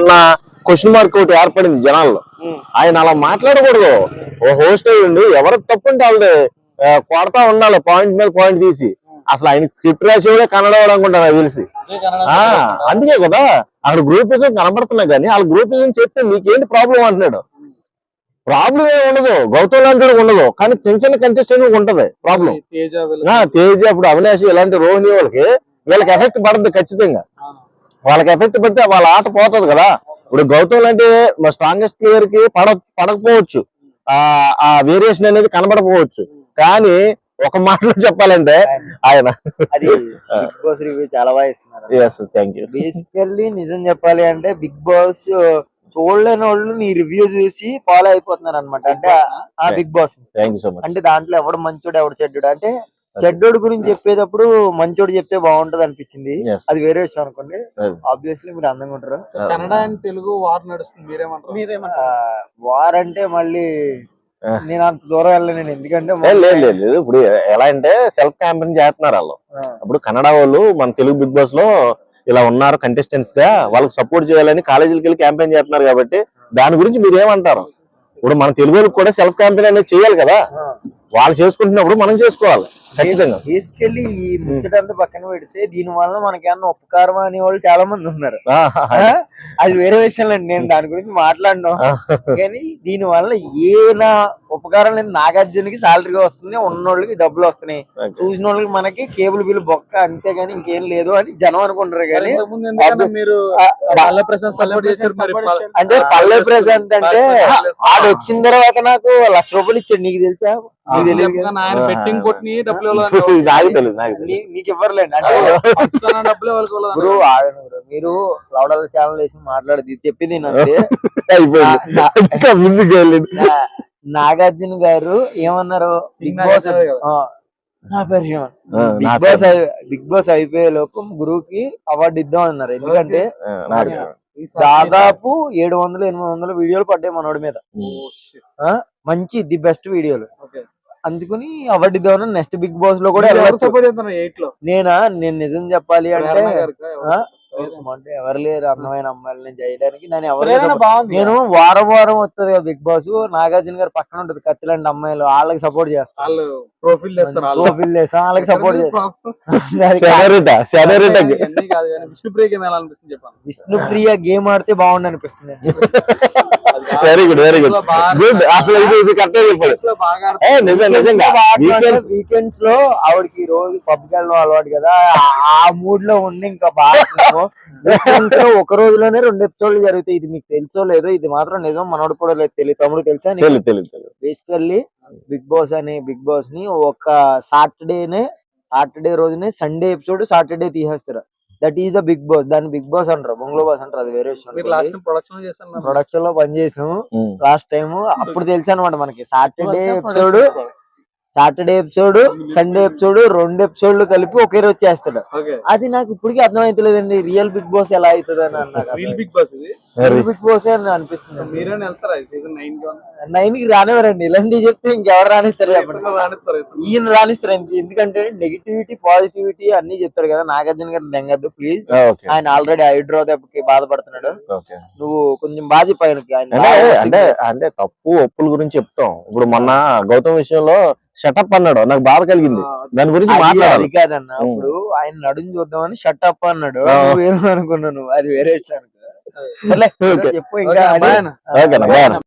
అన్న question mark ఒకటి ఏర్పడింది జనాల్లో. ఆయన అలా మాట్లాడకూడదు. ఓ హోస్ట్ అయ్యండి, ఎవరికి తప్పుంటే వాళ్ళది కొడతా ఉండాలి, పాయింట్ మీద పాయింట్ తీసి. అసలు ఆయన స్క్రిప్ట్ రాసేవాడే కన్నడ వాడు అనుకుంటా నాకు తెలిసి. అందుకే కదా అక్కడ గ్రూపిజం కనబడుతున్నాయి, కానీ వాళ్ళ గ్రూపిజం చెప్తే మీకేంటి ప్రాబ్లం అంటున్నాడు. ప్రాబ్లం ఏమి ఉండదు, గౌతమ్ లాంటి ఉండదు, కానీ చిన్న చిన్న కంటెస్టెంట్ ఉంటది ప్రాబ్లం. తేజ, ఇప్పుడు అవినాష్, ఇలాంటి రోహిణి వీళ్ళకి ఎఫెక్ట్ పడద్దు ఖచ్చితంగా. వాళ్ళకి ఎఫెక్ట్ పడితే వాళ్ళ ఆట పోతుంది కదా. ఇప్పుడు గౌతమ్ లాంటి మా స్ట్రాంగెస్ట్ ప్లేయర్ కి పడకపోవచ్చు, ఆ వేరియేషన్ అనేది కనబడకపోవచ్చు, కానీ ఒక మాటలో చెప్పాలంటే ఆయన చాలా బాగా ఇస్తున్నారు. బేసికల్లీ నిజం చెప్పాలి అంటే బిగ్ బాస్ చూడలేని వాళ్ళు నీ రివ్యూ చూసి ఫాలో అయిపోతున్నారు అనమాట. అంటే ఆ బిగ్ బాస్ అంటే దాంట్లో ఎవడు మంచోడు ఎవడు చెడ్డోడు, అంటే చెడ్డోడు గురించి చెప్పేటప్పుడు మంచోడు చెప్తే బాగుంటది అనిపించింది. అది వేరే విషయం అనుకోండి. ఆబ్వియస్లీ మీరు అందంగా ఉంటారు. కన్నడ అండ్ తెలుగు వార్ నడుస్తుంది, మీరేమంటారు? వార్ అంటే మళ్ళీ నేను అంత దూరం వెళ్ళలేను, ఎందుకంటే లేదు. ఇప్పుడు ఎలా అంటే సెల్ఫ్ క్యాంపెయిన్ చేస్తున్నారు వాళ్ళు. ఇప్పుడు కన్నడ వాళ్ళు మన తెలుగు బిగ్ బాస్ లో ఇలా ఉన్నారు కంటెస్టెంట్స్ గా, వాళ్ళకి సపోర్ట్ చేయాలని కాలేజీలకు వెళ్ళి క్యాంపెయిన్ చేస్తున్నారు కాబట్టి దాని గురించి మీరు ఏమంటారు? ఇప్పుడు మన తెలుగు వాళ్ళకి కూడా సెల్ఫ్ క్యాంపెయిన్ అనేది చేయాలి కదా. వాళ్ళు చేసుకుంటున్నప్పుడు మనం చేసుకోవాలి ఖచ్చితంగా. తీసుకెళ్లి ఈ ముచ్చటంతా పక్కన పెడితే దీని వల్ల మనకేమన్నా ఉపకారం అనే వాళ్ళు చాలా మంది ఉన్నారు. అది వేరే విషయం అండి, నేను దాని గురించి మాట్లాడను. కానీ దీని వల్ల నా ఉపకారం లేదు. నాగార్జునకి సాలరీగా వస్తుంది, ఉన్నోళ్ళకి డబ్బులు వస్తున్నాయి, చూసిన వాళ్ళకి మనకి కేబుల్ బిల్ బొక్క, అంతేగాని ఇంకేం లేదు అని జనం అనుకుంటారు. కానీ అంటే పల్లె ప్రశాంత్ అంటే ఆడు వచ్చిన తర్వాత నాకు 1,00,000 రూపాయలు ఇచ్చాడు. నీకు తెలుసా? నీకు ఇవ్వరులేండి. అంటే మీరు లౌడాల ఛానల్ వేసి మాట్లాడేది చెప్పింది నాగార్జున గారు ఏమన్నారు, బిగ్ బాస్ బిగ్ బాస్ అయిపోయే లోపు గురువుకి అవార్డు ఇద్దాం అన్నారు. ఎందుకంటే దాదాపు 700-800 వీడియోలు పడ్డాయి మనోడి మీద, మంచి ది బెస్ట్ వీడియోలు. అందుకని అవార్డు ఇద్దామని నెక్స్ట్ బిగ్ బాస్ లో కూడా నేను నిజం చెప్పాలి అంటే అంటే ఎవరు లేరు అందమైన అమ్మాయిలని చేయడానికి. నేను వారం వస్తుంది కదా బిగ్ బాస్, నాగార్జున గారు పక్కన ఉంటది కత్తిలాంటి అమ్మాయిలు, వాళ్ళకి సపోర్ట్ చేస్తాను, ప్రొఫైల్ చేస్తాను, వాళ్ళకి సపోర్ట్ చేస్తాను. విష్ణుప్రియ గేమ్ ఆడితే బాగుండు అనిపిస్తుంది. Very good, very good, good. అసలు ఇది కరెక్ట్ వీకెండ్స్ లో ఆవిడకి రోజు పబ్కి వెళ్ళడం అలవాటు కదా, ఆ మూడ్ లో ఉండి ఇంకా బాగా ఒక రోజులోనే 2 ఎపిసోడ్లు జరుగుతాయి. ఇది మీకు తెలుసో లేదో, ఇది మాత్రం నిజం, మనోడు కూడా లేదు తెలియదు. తమ్ముడు తెలుసా? బేసికల్లీ బిగ్ బాస్ ని ఒక సాటర్డే రోజునే సండే ఎపిసోడ్ సాటర్డే తీసేస్తారు. That is the Bigg Boss. దాన్ని బిగ్ బాస్ అంటారు, బంగ్లో బాస్ అంటారు, అది వేరే విషయం. ప్రొడక్షన్ లో పనిచేసాం లాస్ట్ టైం, అప్పుడు తెలుసు అనమాట మనకి. సాటర్డే ఎపిసోడ్ సండే ఎపిసోడ్ 2 ఎపిసోడ్లు కలిపి ఒకే రోజు చేస్తాడు. అది నాకు ఇప్పటికీ అర్థమైతలేదండి, రియల్ బిగ్ బాస్ ఎలా అవుతుంది అని అన్నారు. బిగ్ బాస్ అని అనిపిస్తుంది. 9 కి రానివ్వరండి, ఇలాంటివి చెప్తే ఇంకెవరు రానిస్తారు? ఈయన రానిస్తారు. ఎందుకంటే నెగిటివిటీ పాజిటివిటీ అన్ని చెప్తాడు కదా. నాగార్జున గారు దెంగద్దు ప్లీజ్, ఆయన ఆల్రెడీ హైడ్రో దెబ్బకి బాధపడుతున్నాడు. నువ్వు కొంచెం అంటే తప్పు ఒప్పుల గురించి చెప్తాం. ఇప్పుడు మొన్న గౌతమ్ విషయంలో షటప్ అన్నాడు, నాకు బాధ కలిగింది, దాని గురించి మాట్లాడాలి కాదన్న. ఇప్పుడు ఆయన నడుము చూద్దామని షటప్ అన్నాడు, ఏమనుకున్నాను, అది వేరే విషయానికి చెప్పు ఇంకా.